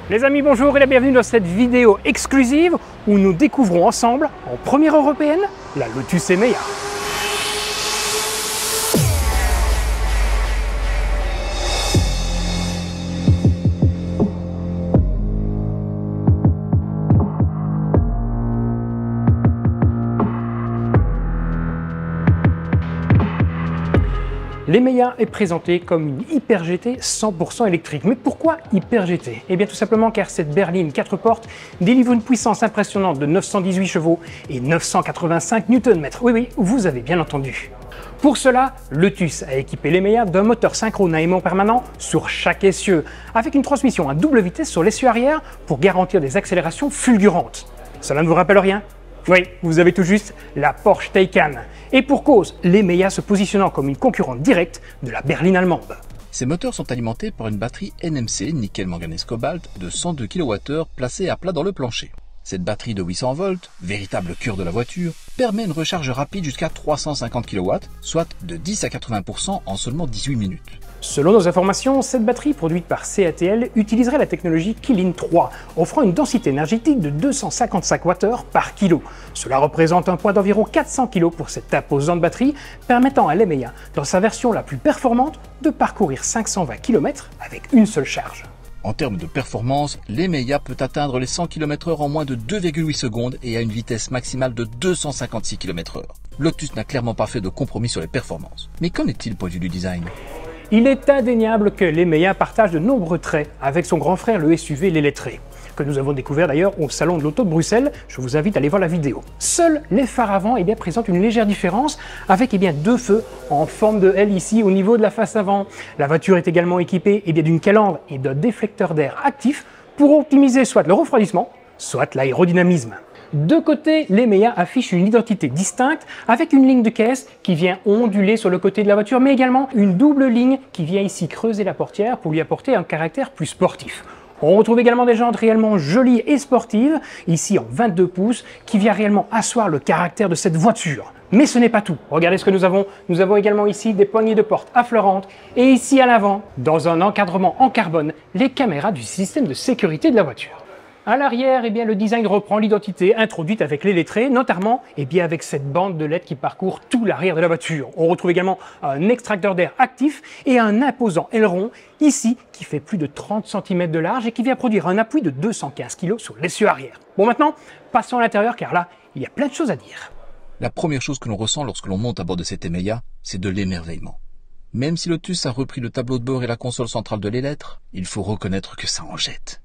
Les amis, bonjour et la bienvenue dans cette vidéo exclusive où nous découvrons ensemble, en première européenne, la Lotus Emea. L'Emea est présentée comme une Hyper GT 100% électrique. Mais pourquoi Hyper GT? Eh bien tout simplement car cette berline 4 portes délivre une puissance impressionnante de 918 chevaux et 985 Nm. Oui, vous avez bien entendu. Pour cela, Lotus a équipé l'Emea d'un moteur synchrone à aimant permanent sur chaque essieu, avec une transmission à double vitesse sur l'essieu arrière pour garantir des accélérations fulgurantes. Cela ne vous rappelle rien? Oui, vous avez tout juste la Porsche Taycan. Et pour cause, l'Emea se positionnant comme une concurrente directe de la berline allemande. Ces moteurs sont alimentés par une batterie NMC nickel manganèse cobalt de 102 kWh placée à plat dans le plancher. Cette batterie de 800 volts, véritable cœur de la voiture, permet une recharge rapide jusqu'à 350 kW, soit de 10 à 80% en seulement 18 minutes. Selon nos informations, cette batterie produite par CATL utiliserait la technologie Kirin 3, offrant une densité énergétique de 255 Wh par kilo. Cela représente un poids d'environ 400 kg pour cette imposante batterie, permettant à l'Emea, dans sa version la plus performante, de parcourir 520 km avec une seule charge. En termes de performance, l'Emea peut atteindre les 100 km/h en moins de 2,8 secondes et à une vitesse maximale de 256 km/h. Lotus n'a clairement pas fait de compromis sur les performances. Mais qu'en est-il point de vue du design ? Il est indéniable que l'Emea partage de nombreux traits avec son grand frère le SUV l'Elettré, que nous avons découvert d'ailleurs au salon de l'auto de Bruxelles. Je vous invite à aller voir la vidéo. Seuls les phares avant présentent une légère différence avec deux feux en forme de L ici au niveau de la face avant. La voiture est également équipée d'une calandre et d'un déflecteur d'air actif pour optimiser soit le refroidissement, soit l'aérodynamisme. De côté, l'Emea affiche une identité distincte avec une ligne de caisse qui vient onduler sur le côté de la voiture, mais également une double ligne qui vient ici creuser la portière pour lui apporter un caractère plus sportif. On retrouve également des jantes réellement jolies et sportives, ici en 22 pouces, qui vient réellement asseoir le caractère de cette voiture. Mais ce n'est pas tout. Regardez ce que nous avons. Nous avons également ici des poignées de porte affleurantes et ici à l'avant, dans un encadrement en carbone, les caméras du système de sécurité de la voiture. À l'arrière, le design reprend l'identité introduite avec l'Elettré, notamment avec cette bande de LED qui parcourt tout l'arrière de la voiture. On retrouve également un extracteur d'air actif et un imposant aileron, ici, qui fait plus de 30 cm de large et qui vient produire un appui de 215 kg sur l'essieu arrière. Bon, maintenant, passons à l'intérieur car là, il y a plein de choses à dire. La première chose que l'on ressent lorsque l'on monte à bord de cette Emea, c'est de l'émerveillement. Même si Lotus a repris le tableau de bord et la console centrale de l'Elettre, il faut reconnaître que ça en jette.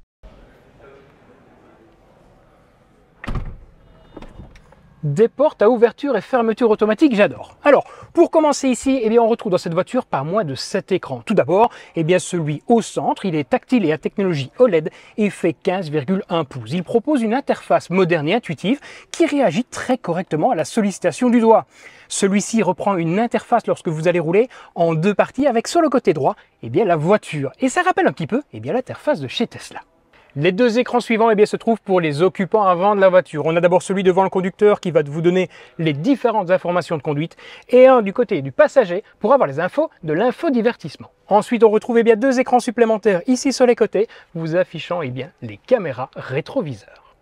Des portes à ouverture et fermeture automatique, j'adore. Alors, pour commencer ici, on retrouve dans cette voiture pas moins de 7 écrans. Tout d'abord, celui au centre, il est tactile et à technologie OLED et fait 15,1 pouces. Il propose une interface moderne et intuitive qui réagit très correctement à la sollicitation du doigt. Celui-ci reprend une interface lorsque vous allez rouler en deux parties avec sur le côté droit, la voiture. Et ça rappelle un petit peu, l'interface de chez Tesla. Les deux écrans suivants se trouvent pour les occupants avant de la voiture. On a d'abord celui devant le conducteur qui va vous donner les différentes informations de conduite et un du côté du passager pour avoir les infos de l'infodivertissement. Ensuite, on retrouve deux écrans supplémentaires ici sur les côtés, vous affichant les caméras rétroviseurs.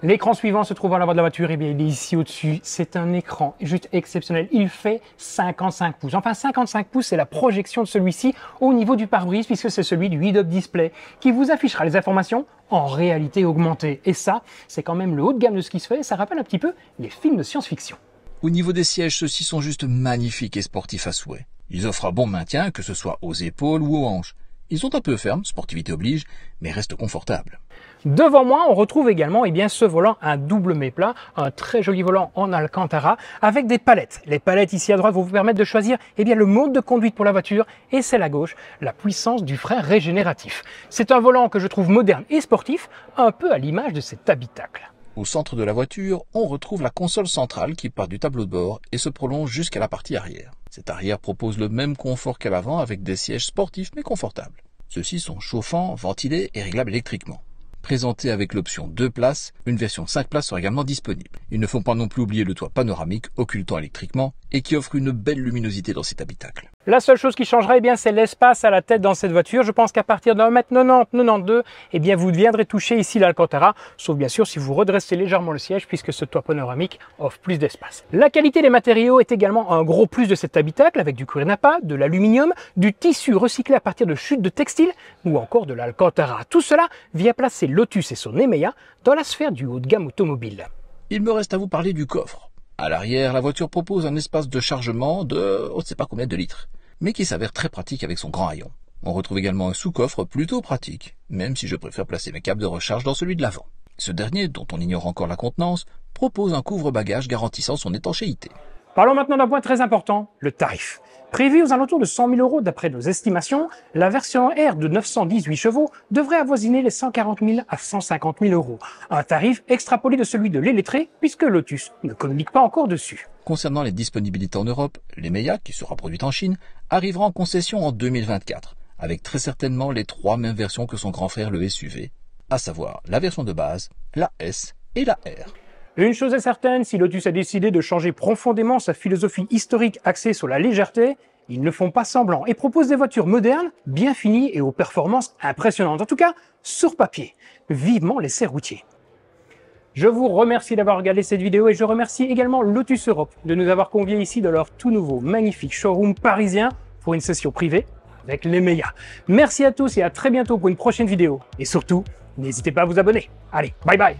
L'écran suivant se trouve à l'avant de la voiture, il est ici au-dessus. C'est un écran juste exceptionnel. Il fait 55 pouces. Enfin, 55 pouces, c'est la projection de celui-ci au niveau du pare-brise, puisque c'est celui du head-up display qui vous affichera les informations en réalité augmentée. Et ça, c'est quand même le haut de gamme de ce qui se fait. Ça rappelle un petit peu les films de science-fiction. Au niveau des sièges, ceux-ci sont juste magnifiques et sportifs à souhait. Ils offrent un bon maintien, que ce soit aux épaules ou aux hanches. Ils sont un peu fermes, sportivité oblige, mais restent confortables. Devant moi, on retrouve également ce volant, un double méplat, un très joli volant en Alcantara avec des palettes. Les palettes ici à droite vont vous permettre de choisir le mode de conduite pour la voiture et celle à gauche, la puissance du frein régénératif. C'est un volant que je trouve moderne et sportif, un peu à l'image de cet habitacle. Au centre de la voiture, on retrouve la console centrale qui part du tableau de bord et se prolonge jusqu'à la partie arrière. Cette arrière propose le même confort qu'à l'avant avec des sièges sportifs mais confortables. Ceux-ci sont chauffants, ventilés et réglables électriquement. Présenté avec l'option 2 places, une version 5 places sera également disponible. Il ne faut pas non plus oublier le toit panoramique occultant électriquement et qui offre une belle luminosité dans cet habitacle. La seule chose qui changerait, eh bien, c'est l'espace à la tête dans cette voiture. Je pense qu'à partir d'un mètre 90, 92, eh bien, vous viendrez toucher ici l'Alcantara, sauf bien sûr si vous redressez légèrement le siège puisque ce toit panoramique offre plus d'espace. La qualité des matériaux est également un gros plus de cet habitacle avec du cuir nappa, de l'aluminium, du tissu recyclé à partir de chutes de textile ou encore de l'Alcantara. Tout cela vient placer Lotus et son Emeya dans la sphère du haut de gamme automobile. Il me reste à vous parler du coffre. À l'arrière, la voiture propose un espace de chargement de on ne sait pas combien de litres, mais qui s'avère très pratique avec son grand rayon. On retrouve également un sous-coffre plutôt pratique, même si je préfère placer mes câbles de recharge dans celui de l'avant. Ce dernier, dont on ignore encore la contenance, propose un couvre-bagages garantissant son étanchéité. Parlons maintenant d'un point très important, le tarif. Prévu aux alentours de 100 000 € d'après nos estimations, la version R de 918 chevaux devrait avoisiner les 140 000 à 150 000 €. Un tarif extrapolé de celui de l'Elettré puisque Lotus ne communique pas encore dessus. Concernant les disponibilités en Europe, l'Emeya, qui sera produite en Chine, arrivera en concession en 2024, avec très certainement les 3 mêmes versions que son grand frère le SUV, à savoir la version de base, la S et la R. Une chose est certaine, si Lotus a décidé de changer profondément sa philosophie historique axée sur la légèreté, ils ne font pas semblant et proposent des voitures modernes, bien finies et aux performances impressionnantes. En tout cas, sur papier. Vivement l'essai routier. Je vous remercie d'avoir regardé cette vidéo et je remercie également Lotus Europe de nous avoir conviés ici dans leur tout nouveau magnifique showroom parisien pour une session privée avec l'Emeya. Merci à tous et à très bientôt pour une prochaine vidéo. Et surtout, n'hésitez pas à vous abonner. Allez, bye bye!